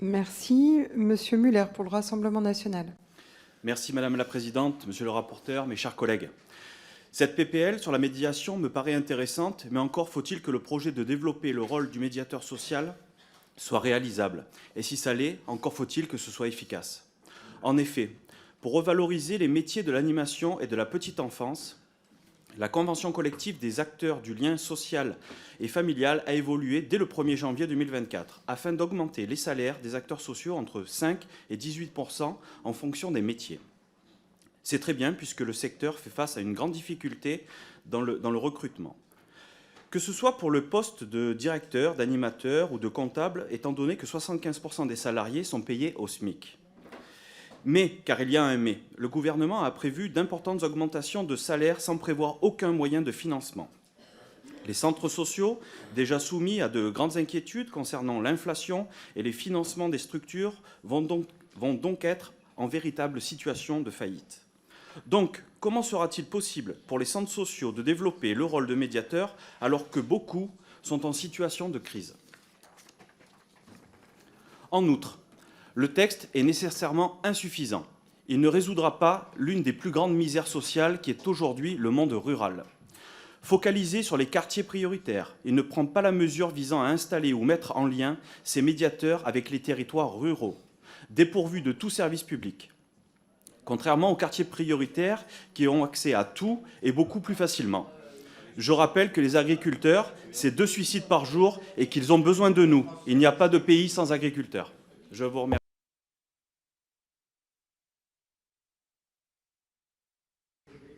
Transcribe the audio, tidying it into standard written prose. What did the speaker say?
Merci. Monsieur Muller, pour le Rassemblement national. Merci Madame la Présidente, Monsieur le rapporteur, mes chers collègues. Cette PPL sur la médiation me paraît intéressante, mais encore faut-il que le projet de développer le rôle du médiateur social soit réalisable. Et si ça l'est, encore faut-il que ce soit efficace. En effet, pour revaloriser les métiers de l'animation et de la petite enfance, la convention collective des acteurs du lien social et familial a évolué dès le 1er janvier 2024 afin d'augmenter les salaires des acteurs sociaux entre 5 et 18% en fonction des métiers. C'est très bien puisque le secteur fait face à une grande difficulté dans le recrutement. Que ce soit pour le poste de directeur, d'animateur ou de comptable, étant donné que 75% des salariés sont payés au SMIC. Mais, car il y a un mais, le gouvernement a prévu d'importantes augmentations de salaires sans prévoir aucun moyen de financement. Les centres sociaux, déjà soumis à de grandes inquiétudes concernant l'inflation et les financements des structures, vont donc être en véritable situation de faillite. Donc, comment sera-t-il possible pour les centres sociaux de développer le rôle de médiateur alors que beaucoup sont en situation de crise? En outre, le texte est nécessairement insuffisant. Il ne résoudra pas l'une des plus grandes misères sociales qui est aujourd'hui le monde rural. Focalisé sur les quartiers prioritaires, il ne prend pas la mesure visant à installer ou mettre en lien ces médiateurs avec les territoires ruraux, dépourvus de tout service public. Contrairement aux quartiers prioritaires qui ont accès à tout et beaucoup plus facilement. Je rappelle que les agriculteurs, c'est 2 suicides par jour et qu'ils ont besoin de nous. Il n'y a pas de pays sans agriculteurs. Je vous remercie.